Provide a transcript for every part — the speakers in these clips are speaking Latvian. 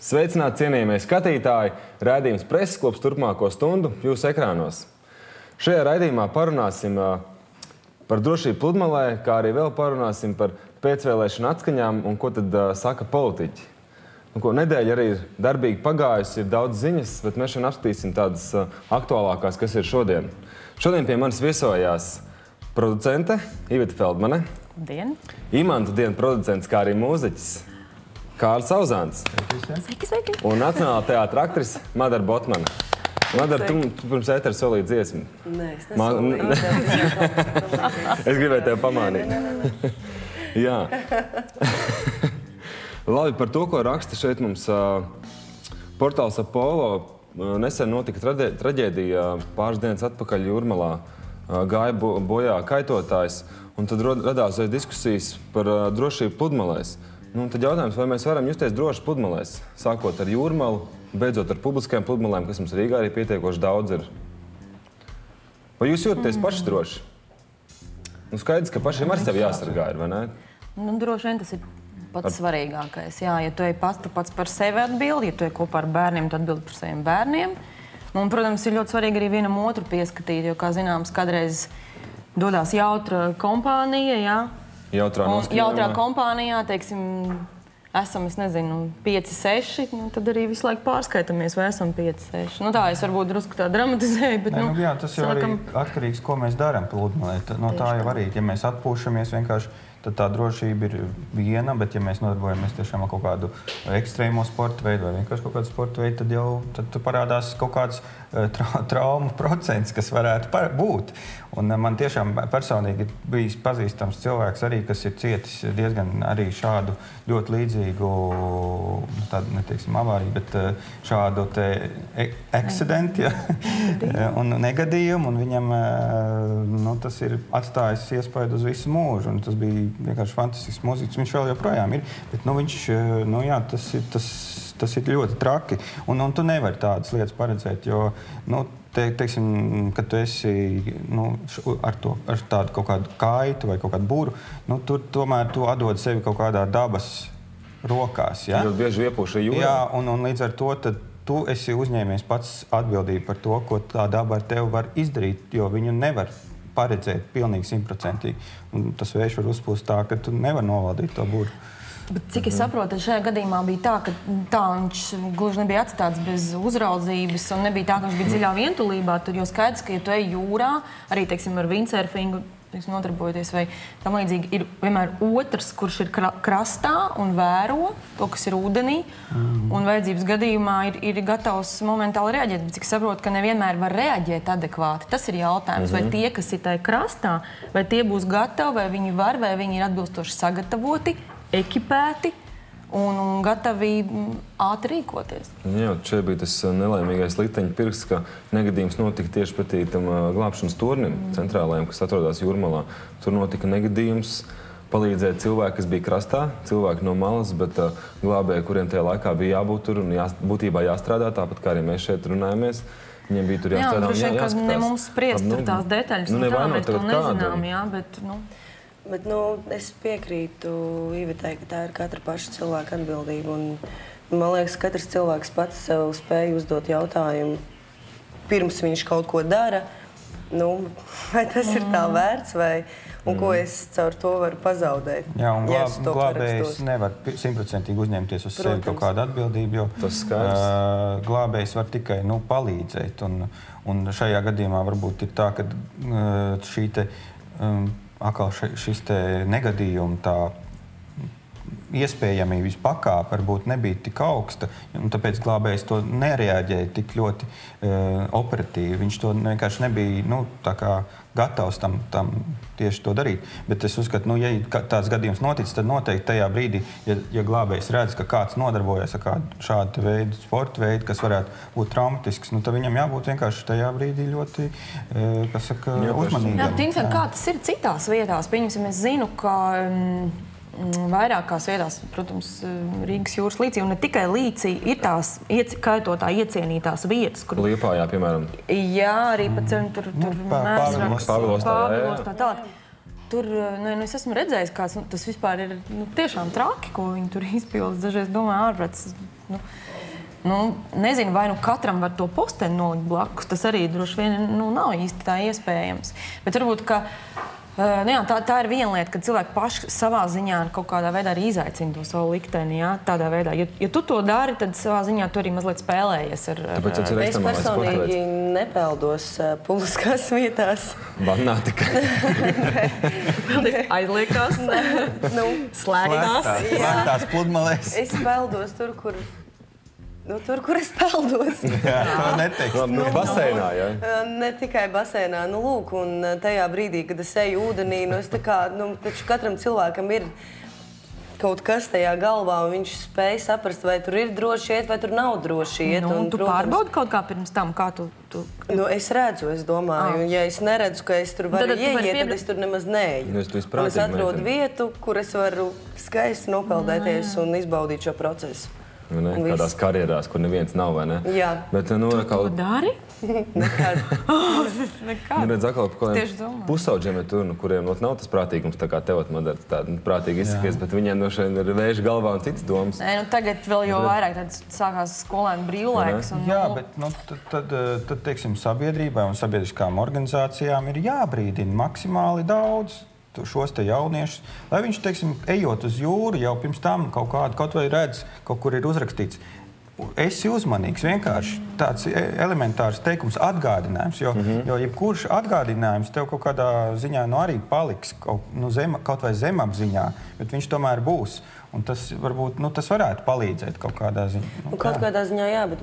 Sveicināti, cienījamie skatītāji! Raidījums Preses klubs turpmāko stundu jūsu ekrānos. Šajā raidījumā parunāsim par drošību pludmalē, kā arī vēl parunāsim par pēcvēlēšanu atskaņām un ko tad saka politiķi. Nedēļa arī ir darbīgi pagājusi, ir daudz ziņas, bet mēs šodien apskatīsim tādas aktuālākās, kas ir šodien. Šodien pie manis viesojās producente Iveta Feldmane. Dien. Imantu dienu producents, kā arī mūziķis Kārlis Auzāns. Sveiki, sveiki. Un Nacionālā teātra aktrise Madara Botmane. Madara, tu pirms ētera solīji dziesmu. Nē, es nesolīju. Es gribēju tevi pamānīt. Jā. Labi, par to, ko raksta šeit mums portāls Apollo. Nesen notika traģēdija pāris dienas atpakaļ Jūrmalā. Gāja bojā kaitotājs. Un tad radās diskusijas par drošību pludmalēs. Tad jautājums, vai mēs varam justies droši pludmalēs, sākot ar Jūrmalu, beidzot ar publiskajām pludmalēm, kas mums Rīgā arī pietiekoši daudz ir. Vai jūs jūtaties paši droši? Skaidrs, ka pašiem ar sevi jāsargā ir, vai ne? Droši vien tas ir pats svarīgākais. Jā, ja tu ej pats par sevi atbildi, ja tu ej kopā ar bērniem, tu atbildi par saviem bērniem. Un, protams, ir ļoti svarīgi arī vienam otru pieskatīt, jo, kā zināms, kādreiz dodās jautra kompānija, jā. Jautrā kompānijā, teiksim, esam, es nezinu, 5-6, tad arī visu laiku pārskaitamies, vai esam 5-6. Tā es varbūt drusku tā dramatizēju, bet, jā, tas jau arī atkarīgs, ko mēs darām pludmalē. No tā jau arī, ja mēs atpūšamies vienkārši, tad tā drošība ir viena, bet ja mēs nodarbojamies tiešām ar kaut kādu ekstrēmo sporta veidu vai vienkārši kaut kādu sporta veidu, tad parādās kaut kāds traumu procents, kas varētu būt. Un man tiešām personīgi ir bijis pazīstams cilvēks arī, kas ir cietis diezgan arī šādu ļoti līdzīgu, tādu, neteiksim, avāriju, bet šādu te accidentu, un negadījumu, un viņam, tas ir atstājis iespaidu uz visu mūžu, un tas bija vienkārši fantastisks mūziķis. Viņš vēl joprojām ir, bet, viņš, jā, tas ir ļoti traki, un tu nevari tādas lietas paredzēt, jo, teiksim, kad tu esi ar tādu kaut kādu kaitu vai kaut kādu būru, tomēr tu atdod sevi kaut kādā dabas rokās. Ja? Ļoti bieži iepūša jūrā. Jā, un līdz ar to tad tu esi uzņēmies pats atbildību par to, ko tā daba ar tevi var izdarīt, jo viņu nevar paredzēt pilnīgi 100%. Un tas vējš var uzpūst tā, ka tu nevar novaldīt to būru. Bet cik es saprotu, šajā gadījumā bija tā, viņš gluži nebija atstāts bez uzraudzības un nebija tā, ka viņš bija dziļā vientulībā, tad jau skaidrs, ka, ja tu ej jūrā, arī, teiksim, ar windsurfingu, nodarbojoties vai tam līdzīgi, ir vienmēr otrs, kurš ir krastā un vēro to, kas ir ūdenī, un vajadzības gadījumā ir gatavs momentāli reaģēt. Bet cik saprotu, ka nevienmēr var reaģēt adekvāti. Tas ir jautājums, vai tie, kas ir tajā krastā, vai tie būs gatavi, vai viņi var, vai viņi ir atbilstoši sagatavoti, ekipēti un gatavi ātri rīkoties. Jā, šeit bija tas nelaimīgais liteņa pirksts, ka negadījums notika tieši pretī tam glābšanas turnim centrālajam, kas atrodas Jūrmalā. Tur notika negadījums, palīdzēja cilvēki, kas bija krastā, cilvēki no malas, bet glābēji, kuriem tajā laikā bija jābūt tur un būtībā jāstrādā, tāpat kā arī mēs šeit runājamies. Viņiem bija tur jāstrādā un jāskatās. Jā, ne mums spriest tur tās detaļas, tā mēs to nezinām, jā, bet, Bet, es piekrītu Ivetai, ka tā ir katra paša cilvēka atbildība. Un man liekas, katrs cilvēks pats sev spēj uzdot jautājumu, pirms viņš kaut ko dara, vai tas ir tā vērts, un ko es caur to varu pazaudēt. Jā, un glābējs nevar 100% uzņemties uz sevi kaut kādu atbildību, jo tas skaidrs. Glābējs var tikai palīdzēt. Un šajā gadījumā varbūt ir tā, ka šī te šis te negadījuma tā iespējamības pakāpe varbūt nebija tik augsta, un tāpēc glābējs to nereaģēja tik ļoti operatīvi. Viņš to vienkārši nebija tā kā gatavs tam tieši to darīt. Bet es uzskatu, ja tāds gadījums noticis, tad noteikti tajā brīdī, ja glābējs redz, ka kāds nodarbojas ar kādu šādu veidu, sporta veidu, kas varētu būt traumatisks, tad viņam jābūt vienkārši tajā brīdī ļoti, uzmanīgam. Jā, kā tas ir citās vietās? Pieņemsim, es zinu, ka vairākās vietās, protams, Rīgas jūras līcī, un ne tikai līcī, ir tās kaitotā iecienītās vietas, kur... Liepājā, piemēram. Jā, arī pa ceļu tur Pāvilostā tālāk. Tur, es esmu redzējis, kāds tas vispār ir tiešām traki, ko viņi tur izpildas. Dažreiz domāju, ārprāts nezinu, vai katram var to posteni nolikt blakus. Tas arī droši vien nav īsti tā iespējams. Bet varbūt, ka tā ir viena lieta, ka cilvēki paši savā ziņā kaut kādā veidā arī izaicina to savu likteni. Jā, tādā veidā. Ja tu to dari, tad savā ziņā tu arī mazliet spēlējies ar... Es personīgi nepeldos publiskās vietās. Bannā tikai. Aizliekās. Slēgtās pludmalēs. Es peldos tur, kur es peldos. Jā, to neteiks. Baseinā, jā? Ne tikai baseinā. Lūk, un tajā brīdī, kad es eju ūdenī, es tā kā, taču katram cilvēkam ir kaut kas tajā galvā, un viņš spēj saprast, vai tur ir droši iet, vai tur nav droši iet. Tu pārbaudi kaut kā pirms tam, kā tu... Es redzu, es domāju. Un ja es neredzu, ka es tur varu ieiet, tad es tur nemaz neeju. Un es atrodu vietu, kur es varu skaisti nopeldēties un izbaudīt šo procesu. Kādās karjerās, kur neviens nav, vai ne? Jā. Bet, Ko dari? Nekad. Redz, atkal par kādiem pusauģiem ir tur, kuriem nav tas prātīgums, tā kā tev madara tāda prātīgi izsakies, bet viņiem no šeit ir vēži galvā un citas domas. Tagad vēl jau vairāk sākās skolēnu brīvlaiks. Jā, bet tad, teiksim, sabiedrībai un sabiedriskām organizācijām ir jābrīdina maksimāli daudz šos te jauniešus, lai viņš, teiksim, ejot uz jūru, jau pirms tam kaut vai redz, kaut kur ir uzrakstīts. Esi uzmanīgs, vienkārši tāds elementārs teikums, atgādinājums, jo jebkurš atgādinājums tev kaut kādā ziņā arī paliks kaut vai zemapziņā, bet viņš tomēr būs. Un tas varbūt, tas varētu palīdzēt kaut kādā ziņā. Kaut kādā ziņā, jā, bet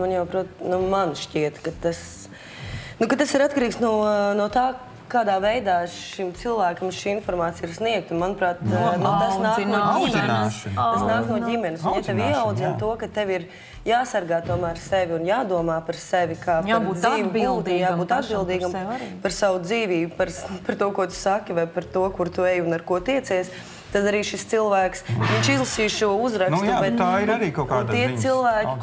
man šķiet, ka tas ir atkarīgs no tā, kādā veidā šim cilvēkam šī informācija ir sniegta. Manuprāt, tas nāk no ģimenes. Tas nāk no ģimenes. Un ja tev ieaudzina to, ka tev ir jāsargā tomēr sevi un jādomā par sevi kā par dzīvi, jābūt atbildīgam par savu dzīvību, par to, ko tu saki, vai par to, kur tu ej un ar ko tiecies, tad arī šis cilvēks, viņš izlasīs šo uzrakstu. Bet tā ir arī kaut kāda tie cilvēki,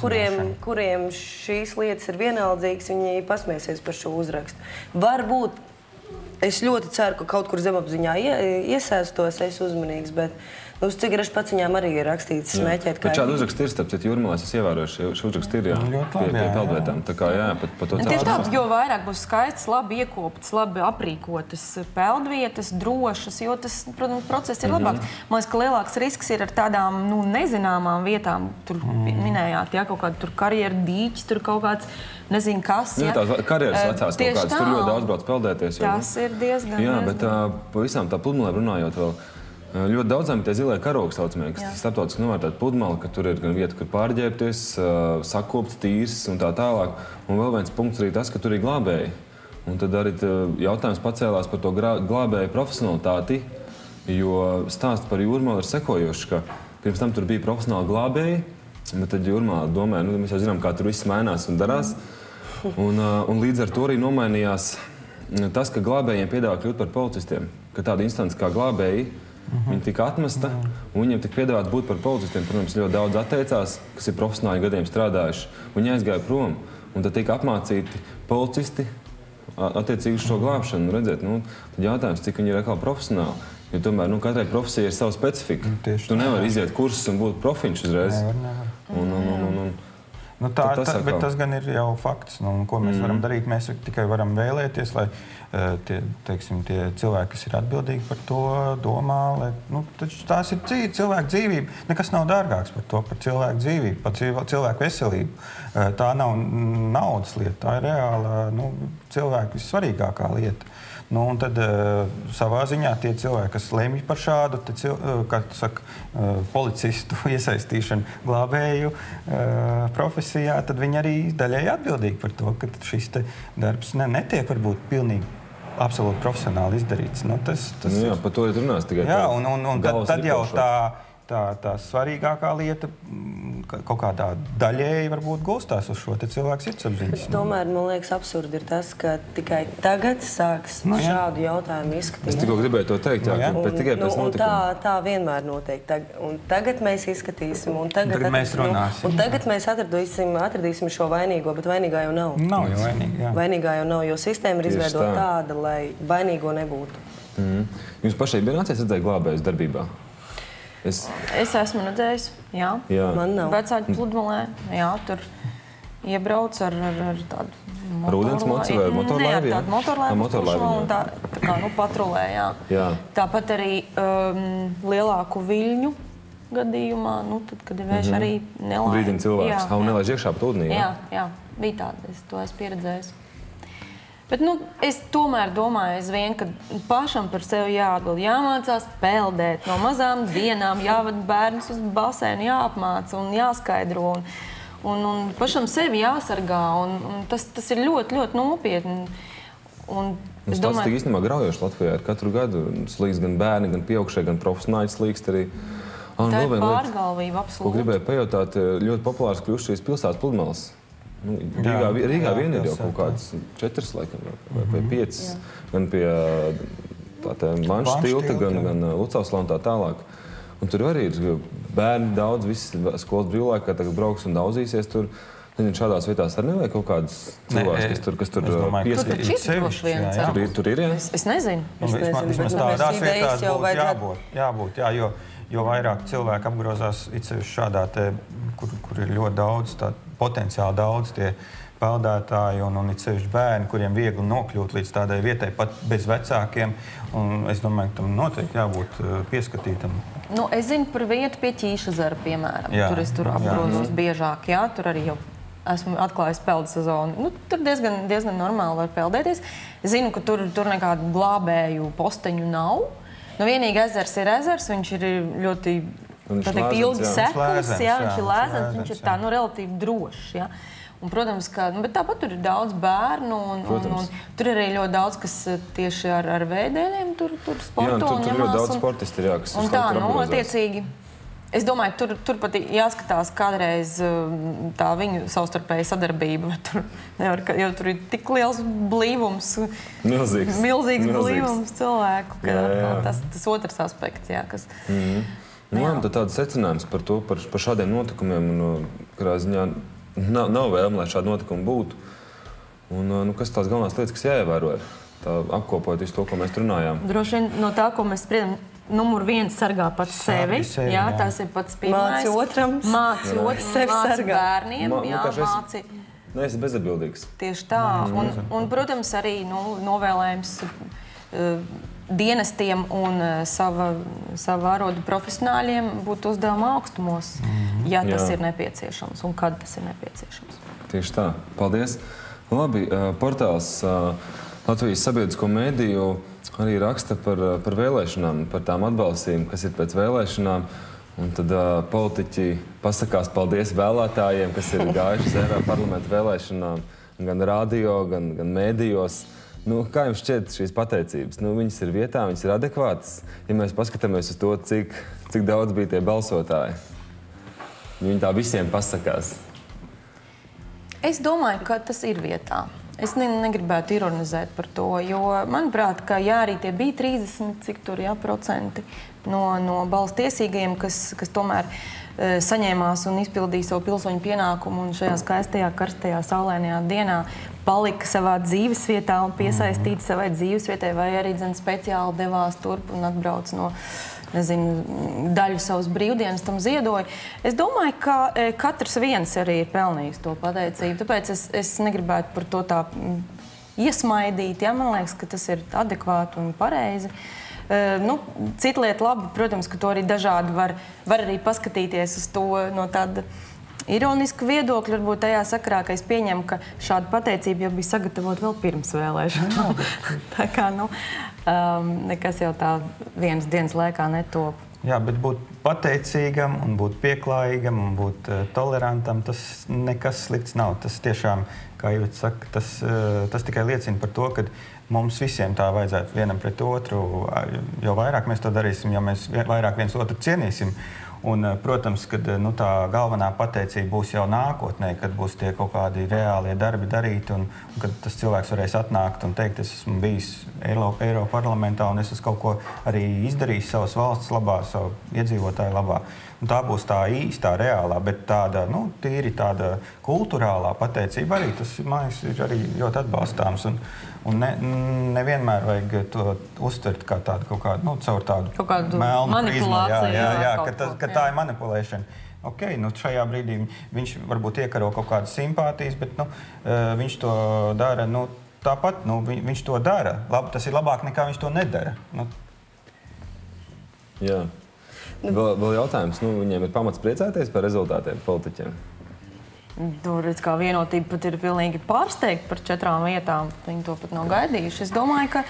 kuriem šīs lietas ir vienaldzīgas, viņi pasmēsies par šo uzrakstu. Varbūt es ļoti ceru, ka kaut kur zemapziņā iesaistos, es uzmanīgs, bet uz cigarešu paciņām arī ir rakstīts smēķēt. Bet šādi uzraksti ir, starp citu, Jūrmalās es ievēroju, šī uzraksti ir, pie peldvietām. Tā kā, jā, pat to tieši tāpēc, jo vairāk būs skaistas, labi iekoptas, labi aprīkotas peldvietas, drošas, jo tas, protams, process ir labāks. Man liekas, ka lielāks risks ir ar tādām, nezināmām vietām. Tur minējāt, kaut kādu tur karjeru dīķis, tur kaut kāds, nezinu kas. Tās karjeras vecās kaut kādas, tur ļoti daudz brauc peldēties. Tas ir diezgan. Jā, bet pavisam tā pludmalē runājot vēl, ļoti daudzām ir tie zilie karogi saucamie, kas starptautiski novērtēta pludmale, ka tur ir gan vieta, kur pārģērbties, sakopts, tīrs un tā tālāk. Un vēl viens punkts arī tas, ka tur ir glābēji. Un tad arī jautājums pacēlās par to glābēju profesionalitāti, jo stāsts par Jūrmalu ir sekojošs, ka pirms tam tur bija profesionāli glābēji, bet tad Jūrmala domāja, mēs jau zinām, kā tur viss mainās un darās. Un līdz ar to arī nomainījās tas, ka glābējiem piedāvā kļūt par policistiem, ka tāda instance kā glābēji, viņi tika atmesta, un viņiem tika piedāvāt būt par policistiem. Protams, ļoti daudz atteicās, kas ir profesionāli gadiem strādājuši. Viņi aizgāja prom, un tad tika apmācīti policisti attiecīgi uz šo glābšanu. Redzēt, tad jautājums, cik viņi ir atkal profesionāli. Jo tomēr katrai profesijai ir sava specifika. Tu nevari iziet kursus un būt profiņš uzreiz. Bet tas gan ir jau fakts. Ko mēs varam darīt? Mēs tikai varam vēlēties, lai tie cilvēki, kas ir atbildīgi par to, domā. Tās ir cilvēku dzīvība. Nekas nav dārgāks par to, par cilvēku dzīvību, par cilvēku veselību. Tā nav naudas lieta, tā ir reāla cilvēku vissvarīgākā lieta. Un tad savā ziņā tie cilvēki, kas lemj par šādu, kā saka, policistu iesaistīšanu glābēju profesijā, tad viņi arī daļēji atbildīgi par to, ka šis darbs netiek varbūt pilnīgi absolūti profesionāli izdarīts. Jā, par to ir runās tikai. Jā, un tad jau tā svarīgākā lieta kaut kādā daļēji varbūt gulstās uz šo cilvēku sirdsapziņas. Tomēr, man liekas, absurdi ir tas, ka tikai tagad sāks šādu jautājumu izskatīt. Es tikko gribēju to teikt, bet tikai pēc notikuma. Tā vienmēr notiek. Un tagad mēs izskatīsim, un tagad mēs runāsim. Un tagad mēs atradīsim šo vainīgo, bet vainīgā jau nav. Nav jau vainīga, jā. Vainīgā jau nav, jo sistēma ir izveidota tāda, lai vainīgo nebūtu. Jums pašai bija nācies redzēt glābējus darbībā? Es esmu redzējis, jā. Man nav. Vecāki pludmalē, jā, tur iebrauc ar tādu Rūdens mocu vai motorlaivu? Nē, tādu motorlaivu un tā kā, patrulē, jā. Tāpat arī lielāku viļņu gadījumā, tad, kad ir vējš arī nelaiž. Brīdina cilvēks, un nelaiž iekšā pat ūdenī, jā? Jā, bija tāda, to esmu pieredzējis. Bet, es tomēr domāju aizvien, ka pašam par sevi jāatbild, jāmācās peldēt no mazām dienām, jāvada bērnus uz basēnu, jāapmāca un jāskaidro. Un pašam sevi jāsargā, un tas ir ļoti, ļoti nopietni. Es domāju, ka īstenībā graujoši Latvijā ir katru gadu slīkst gan bērni, gan pieaugšie, gan profesionāļi slīkst arī. Tā ir pārgalvība, absolūti. Ko gribēju pajautāt, ļoti populārs kļūst šīs pilsētas pludmales. Rīgā vien ir jau kaut kādas 4, laikam, vai 5, gan pie Manšas tilta, gan Lucavslā un tā tālāk. Un tur arī ir bērni daudz, visi skolas brīvlaikā tagad brauks un daudzīsies tur. Šādās vietās arī nevajag kaut kādas cilvēks, kas tur pieskatīt. Tur ir, jā? Es nezinu. Vismaz tādās vietās būtu jābūt, jo vairāk cilvēki apgrozās šādā te, kur ir ļoti daudz, potenciāli daudz tie peldētāji un it sevišķi bērni, kuriem viegli nokļūt līdz tādai vietai pat bez vecākiem. Un es domāju, ka tam noteikti jābūt pieskatītam. Es zinu par vietu pie Ķīšezera, piemēram. Tur es apgrozos biežāk, jā, tur arī jau esmu atklājis peldu sezonu. Tur diezgan normāli var peldēties. Es zinu, ka tur nekādu glābēju posteņu nav. Vienīgi ezers ir ezers, viņš ir ļoti ilgi sekls, viņš ir lēzens, viņš ir tā relatīvi drošs. Un, protams, bet tāpat tur ir daudz bērnu, un tur ir arī ļoti daudz, kas tieši ar vēdēļiem tur sporto. Jā, tur ļoti daudz sportisti, kas un tā, attiecīgi, es domāju, tur pat jāskatās kādreiz tā viņu savstarpēja sadarbība, jo tur ir tik liels blīvums, milzīgs blīvums cilvēku, ka tas otrs aspekts, kas... Tad tāds secinājums par to, par šādiem notikumiem, un kādā ziņā nav vēlme, lai šādi notikumi būtu. Un kas tās galvenās lietas, kas jāievēro ir, apkopojot visu to, ko mēs runājām? Droši vien no tā, ko mēs spriedam, numur 1 sargā pats sevi. Jā, tas ir pats pirmais. Māci otram, māci bērniem. Māci. Esi bezatbildīgs. Tieši tā. Un, protams, arī novēlējums dienestiem un sava arodu profesionāļiem būt uzdevuma augstumos, ja tas ir nepieciešams un kad tas ir nepieciešams. Tieši tā. Paldies. Labi, portāls Latvijas sabiedrisko mediju arī raksta par vēlēšanām, par tām atbalstīm, kas ir pēc vēlēšanām. Un tad politiķi pasakās paldies vēlētājiem, kas ir gājuši uz Eiropas parlamenta vēlēšanām, gan radio, gan medijos. Kā jums šķiet šīs pateicības? Viņas ir vietā, viņas ir adekvātas. Ja mēs paskatāmies uz to, cik daudz bija tie balsotāji, viņi tā visiem pasakās. Es domāju, ka tas ir vietā. Es negribētu ironizēt par to, jo, manuprāt, ka arī tie bija 30% no balss tiesīgajiem, kas tomēr saņēmās un izpildīja savu pilsoņu pienākumu un šajā skaistajā, karstajā, saulēnajā dienā palika savā dzīvesvietā un piesaistīti savai dzīvesvietai, vai arī speciāli devās turp un atbrauc no, daļu savas brīvdienas tam ziedoja. Es domāju, ka katrs viens arī ir pelnījis to pateicību, tāpēc es negribētu par to tā iesmaidīt. Man liekas, ka tas ir adekvāti un pareizi. Cita lieta labi, protams, ka to arī dažādi var arī paskatīties uz to no tāda ironiska viedokļa. Varbūt tajā sakarā, ka es pieņemu, ka šāda pateicība jau bija sagatavota vēl pirms vēlēšanām. Tā kā, nekas jau tā vienas dienas laikā netop. Jā, bet būt pateicīgam un būt pieklājīgam un būt tolerantam, tas nekas slikts nav. Tas tiešām, kā Ivets saka, tas tikai liecina par to, ka mums visiem tā vajadzētu vienam pret otru. Jo vairāk mēs to darīsim, jo mēs vairāk viens otru cienīsim. Un, protams, kad tā galvenā pateicība būs jau nākotnē, kad būs tie kaut kādi reālie darbi darīti un kad tas cilvēks varēs atnākt un teikt, es esmu bijis Eiropas parlamentā un es esmu kaut ko arī izdarījis savas valsts labā, savu iedzīvotāju labā. Un tā būs tā īstā, reālā, bet tāda, tīri tāda kulturālā pateicība arī, tas, man liekas, ir arī ļoti atbalstāms. Un nevienmēr vajag to uztvert kā tādu kaut kādu, caur tādu melnu prizmu. Ka tā ir manipulēšana. Ok, šajā brīdī viņš varbūt iekaro kaut kādas simpātijas, bet viņš to dara, tāpat, viņš to dara. Tas ir labāk nekā viņš to nedara. Jā. Vēl jautājums, viņiem ir pamats priecāties par rezultātiem politiķiem? Redz, kā vienotība pat ir pilnīgi pārsteigta par 4 vietām. Viņi to pat nav gaidījuši. Es domāju, ka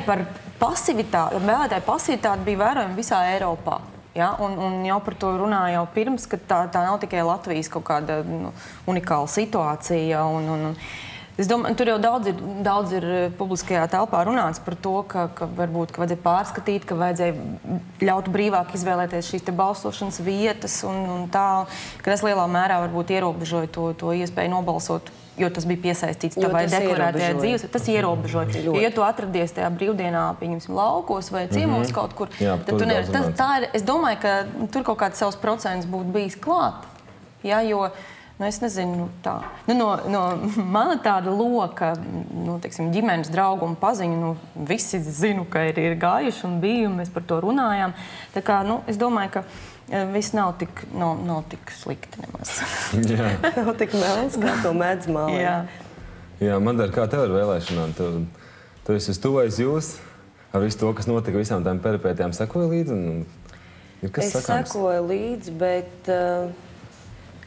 par pasivitāti, vēlētāju pasivitāti bija vērojama visā Eiropā. Ja? Un jau par to runāja jau pirms, ka tā nav tikai Latvijas kaut kāda unikāla situācija. Es domāju, tur jau daudz ir publiskajā telpā runāts par to, ka varbūt vajadzēja pārskatīt, ka vajadzēja ļaut brīvāk izvēlēties šīs te balsošanas vietas un tā, ka tas lielā mērā varbūt ierobežoja to iespēju nobalsot, jo tas bija piesaistīts tavai deklarētajai dzīves. Tas ierobežoja. Jo, ja tu atradies tajā brīvdienā, pieņemsim, laukos vai ciemos kaut kur, tad tu nevari. Es domāju, ka tur kaut kāds savs procents būtu bijis klāt. Ja, jo es nezinu, tā. No mana tāda loka, teiksim, ģimenes draugu un paziņu, visi zinu, ka ir gājuši un bija, un mēs par to runājām. Tā kā, es domāju, ka viss nav tik slikti nemaz. Jā. Nav tik melns, kā to mēdz mālēt. Jā, Madara, kā tev ar vēlēšanām? Tu esi uztuvojies jūs ar visu to, kas notika, visām tām peripētījām, sekoja līdzi? Es sekoju līdzi, bet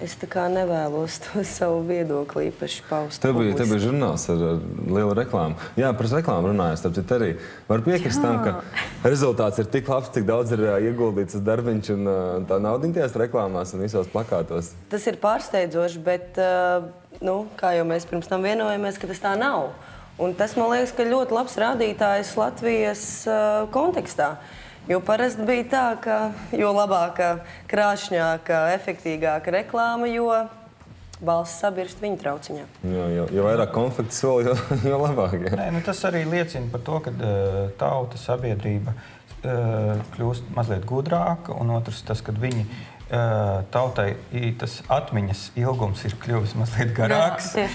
es tā kā nevēlos to savu viedokli īpaši paust. Te bija žurnāls ar lielu reklāmu. Jā, par reklāmu runājot, tāpēc arī var piekrist tam, ka rezultāts ir tik labs, cik daudz ir ieguldīts uz darbiņš un tā naudiņa tajās reklāmās un visos plakātos. Tas ir pārsteidzoši, bet, kā jau mēs pirms tam vienojamies, ka tas tā nav. Un tas, man liekas, ka ļoti labs rādītājs Latvijas kontekstā. Jo parasti bija tā, ka jo labāka, krāšņāka, efektīgāka reklāma, jo balss sabirst viņa trauciņā. Jo vairāk konfliktu soli, jo labāk. Nē, tas arī liecina par to, ka tauta, sabiedrība kļūst mazliet gudrāka, un otrs tas, kad viņi tautai tas atmiņas ilgums ir kļuvis mazliet garāks. Jā,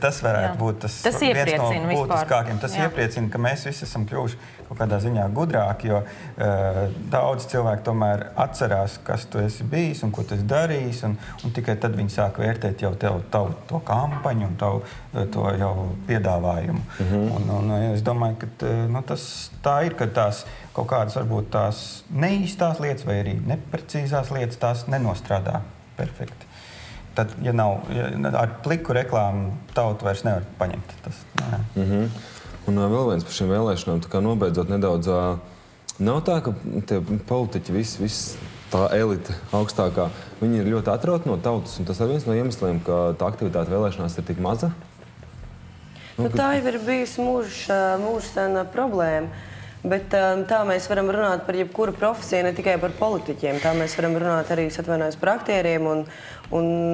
tas varētu būt tas viens no būtiskākiem. Tas iepriecina, ka mēs visi esam kļuvuši kaut kādā ziņā gudrāki, jo daudz cilvēku tomēr atcerās, kas tu esi bijis un ko tu esi darījis, un tikai tad viņi sāk vērtēt jau tavu to kampaņu un to jau piedāvājumu. Un es domāju, ka tā ir, ka tās kaut kādas varbūt tās neīstās lietas vai arī neprecīzās lietas tās nenostrādā perfekti. Tad, ja ar pliku reklāmu tautu vairs nevar paņemt. Un vēl viens par šīm vēlēšanām, tā kā nobeidzot nedaudz, nav tā, ka tie politiķi, viss tā elite augstākā, viņi ir ļoti atrauti no tautas, un tas ir viens no iemesliem, ka tā aktivitāte vēlēšanās ir tik maza? Tā jau ir bijusi mūžsena problēma. Bet tā mēs varam runāt par jebkuru profesiju, ne tikai par politiķiem. Tā mēs varam runāt arī par aktieriem un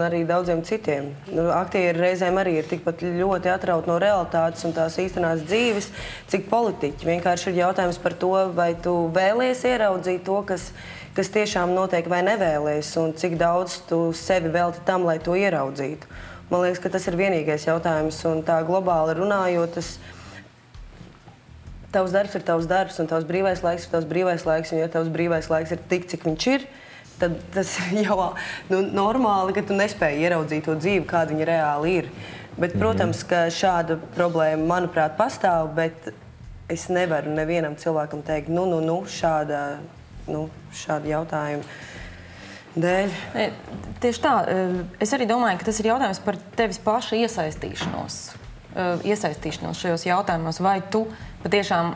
arī daudziem citiem. Aktieri reizēm arī ir tikpat ļoti atrauti no realitātes un tās īstenās dzīves, cik politiķi. Vienkārši ir jautājums par to, vai tu vēlies ieraudzīt to, kas tiešām notiek, vai nevēlies, un cik daudz tu sevi velti tam, lai to ieraudzītu. Man liekas, ka tas ir vienīgais jautājums, un tā globāli runājot, tavs darbs ir tavs darbs, un tavs brīvais laiks ir tavs brīvais laiks, un ja tavs brīvais laiks ir tik, cik viņš ir, tad tas jau normāli, ka tu nespēji ieraudzīt to dzīvi, kāda viņa reāli ir. Bet, protams, ka šāda problēma, manuprāt, pastāv, bet es nevaru nevienam cilvēkam teikt, šāda jautājuma dēļ. Tieši tā. Es arī domāju, ka tas ir jautājums par tevis paša iesaistīšanos šajos jautājumos. Vai tu patiešām,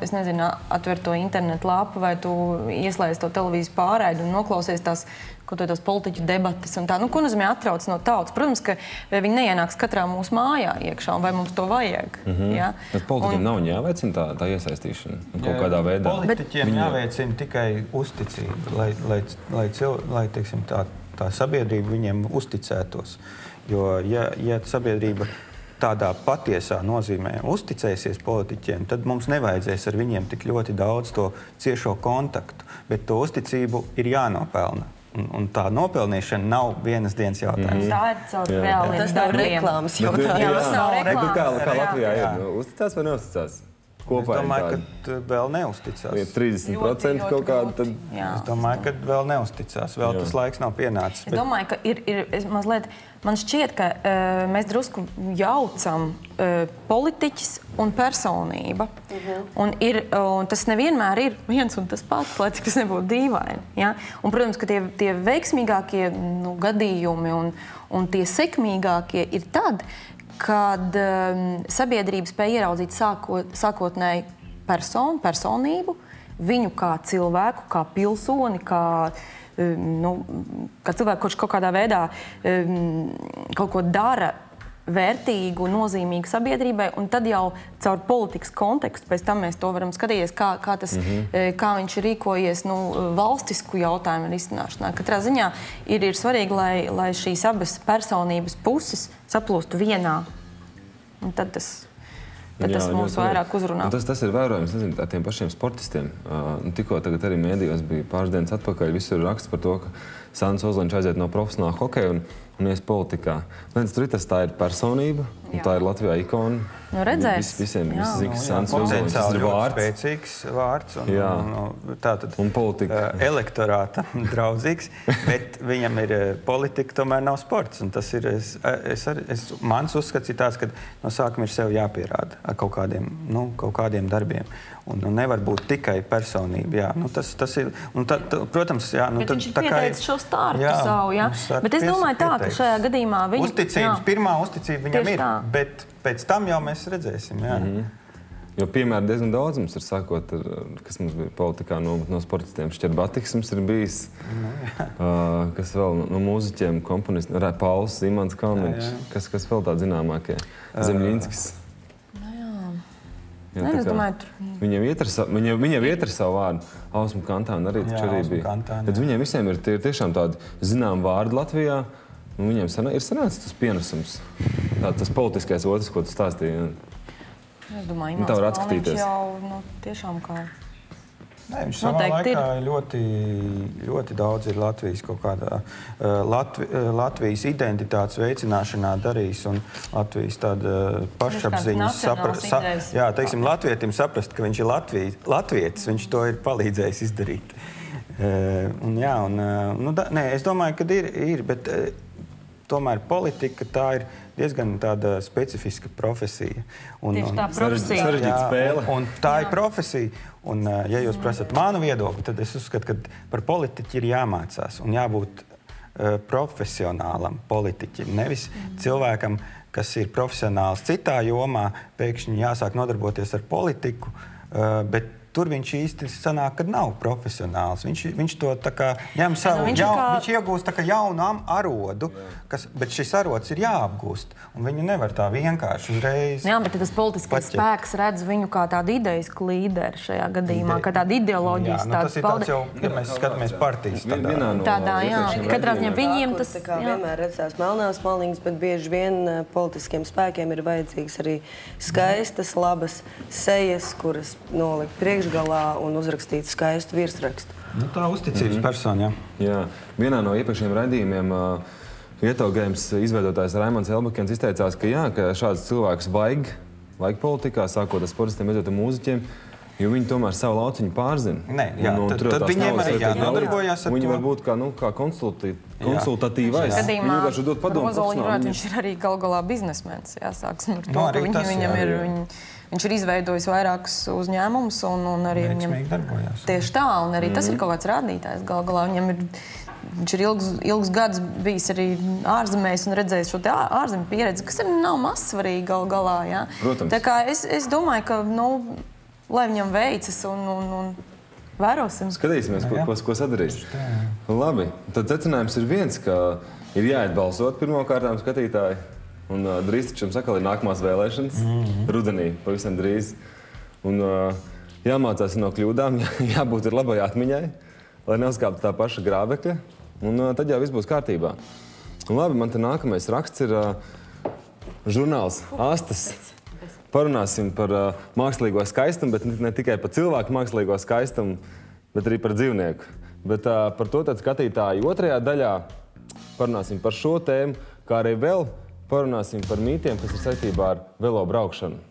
es nezinu, atver to internetu lapu, vai tu ieslēdz to televīzijas pārraidi un noklausies tās politiķu debates un tā. Ko nozīmē atrauc no tautas? Protams, ka viņi neienāks katrā mūsu mājā iekšā, un vai mums to vajag. Ja? Bet politiķiem nav jāveicina tā iesaistīšana kaut kādā veidā. Politiķiem jāveicina tikai uzticība, lai teiksim, tā sabiedrība viņiem uzticētos. Jo, ja sabiedrība tādā patiesā nozīmē uzticēsies politiķiem, tad mums nevajadzēs ar viņiem tik ļoti daudz to ciešo kontaktu, bet to uzticību ir jānopelna. Un tā nopelnīšana nav vienas dienas jautājums. Tā ir caur reāliem Tas nav darbiem. reklāmas Jā, jautājums. tas nav reklāmas. Kā Latvijā ir? Uzticās vai neuzticās? Es domāju, ka vēl neusticās. 30% kaut kāda, tad... Es domāju, ka vēl neusticās. Vēl tas laiks nav pienācis. Es domāju, ka mazliet, man šķiet, ka mēs drusku jaucam politiķis un personība. Un tas nevienmēr ir viens un tas pats, lai cik tas nebūtu dīvaini. Ja? Un, protams, ka tie veiksmīgākie gadījumi un tie sekmīgākie ir tad, kad sabiedrība spēja ieraudzīt sākotnēji personību, viņu kā cilvēku, kā pilsoni, kā cilvēku, kurš kaut kādā veidā kaut ko dara vērtīgu, nozīmīgu sabiedrībai, un tad jau caur politikas kontekstu pēc tam mēs to varam skatīties, kā viņš ir rīkojies valstisku jautājumu risināšanā. Katrā ziņā ir svarīgi, lai šīs abas personības puses saplūstu vienā. Un tad tas mūs vairāk uzrunā. Tas ir vērojams, nezinu, ar tiem pašiem sportistiem. Tikko tagad arī mēdījos bija pāris dienas atpakaļ, visur raksts par to, ka Sandis Ozoliņš aiziet no profesionāla hokeja un ies politikā. Tā ir personība, un tā ir Latvijā ikona. Redzēs. Visiem zina, ka Sandis Ozoliņš tas ir vārds. Spēcīgs vārds. Un politika. Elektorāta draudzīgs, bet viņam ir politika, tomēr nav sports. Un tas ir, mans uzskats ir tāds, ka no sākuma ir sev jāpierāda ar kaut kādiem darbiem. Un nevar būt tikai personība. Jā. Tas ir, protams, jā. Bet viņš ir pieteicis šo startu savu, jā. Bet es domāju tā, ka šajā gadījumā pirmā uzticība viņam ir, bet pēc tam jau mēs redzēsim, jā. Jo piemēram diezgan daudz mums ir sākot, kas mums bija politikā no sportistiem. Šķerbatiks mums ir bijis, kas vēl no mūziķiem, komponistiem, Pauls, Zimants Kalniņš, kas vēl tādi zināmākie, Zemļinskis. Viņam iet ar savu vārdu. Ausma Kantāna arī bija. Bet viņiem visiem ir tiešām tādi zinām vārdi Latvijā, un viņiem ir sanācis tas pienesums. Tas politiskais otrs, ko tu stāstīji. Es domāju, Imants Kalniņš jau tiešām kā... Viņš savā laikā ļoti daudz ir Latvijas kaut kādā Latvijas identitātes veicināšanā darījis un Latvijas tāda pašapziņas latvietim saprast, ka viņš ir latvietis, viņš to ir palīdzējis izdarīt. Es domāju, ka ir, bet tomēr politika tā ir diezgan tāda specifiska profesija. Tieši tā profesija. Sarežģīta spēle. Un tā ir profesija. Un, ja jūs prasat manu viedokli, tad es uzskatu, ka par politiķi ir jāmācās un jābūt profesionālam politiķim. Nevis cilvēkam, kas ir profesionāls citā jomā, pēkšņi jāsāk nodarboties ar politiku, bet tur viņš īsti sanāk, ka nav profesionāls. Viņš to tā kā ņem savu, viņš iegūst tā kā jaunu arodu, bet šis arods ir jāapgūst. Un viņu nevar tā vienkārši uzreiz... Jā, bet tas politiskais spēks redz viņu kā tādu ideisku līderi šajā gadījumā, kā tādu ideoloģijas. Tas ir tāds jau, ja mēs skatāmies partijas tādā, jā. Katrā ziņā viņiem tas... Tā kā vienmēr redzās melnās maliņas, bet bieži vien politiskiem spēkiem ir vajadzīgs arī skaistas, labas sejas, kuras nolikt priekšgalā un uzrakstīt skaistu virsrakstu. Tā uzticības persona, jā. Vienā no iepriekšējiem raidījumiem Ietaugējums izveidotājs Raimonds Elbakens izteicās, ka šāds cilvēks vajag politikā, sākot ar sportistiem, beidzot ar mūziķiem, jo viņi tomēr savu lauciņu pārzina. Tad viņiem arī jānodarbojās ar to. Viņi var būt kā konsultatīvais. Gadījumā Ozoliņš, viņš ir arī galā biznesmens, jāsāksim ar to, ka viņam ir... Viņš ir izveidojis vairākus uzņēmumus un arī viņam... Tieši tā, un arī tas ir kaut kāds rādītājs galā. Viņš ir ilgus gadus bijis arī ārzemēs un redzējis šo ārzemju pieredzi, kas arī nav mazsvarīga galā, jā. Protams. Tā kā es domāju, ka, lai viņam veicas un vērosim. Skatīsimies, ko sadarīs. Labi, tad secinājums ir viens, ka ir jāiet balsot pirmkārtām skatītāji. Un drīz taču sakal ir nākamās vēlēšanas, rudenī, pavisam drīz. Un jāmācās no kļūdām, jābūt ir labai atmiņai, lai neuzkāptu tā paša grābekļa. Un tad jau viss būs kārtībā. Un labi, man te nākamais raksts ir žurnāls Astas. Parunāsim par mākslīgo skaistumu, bet ne tikai par cilvēku mākslīgo skaistumu, bet arī par dzīvnieku. Bet par to tad skatītāji otrajā daļā parunāsim par šo tēmu, kā arī vēl parunāsim par mītiem, kas ir saistībā ar velo braukšanu.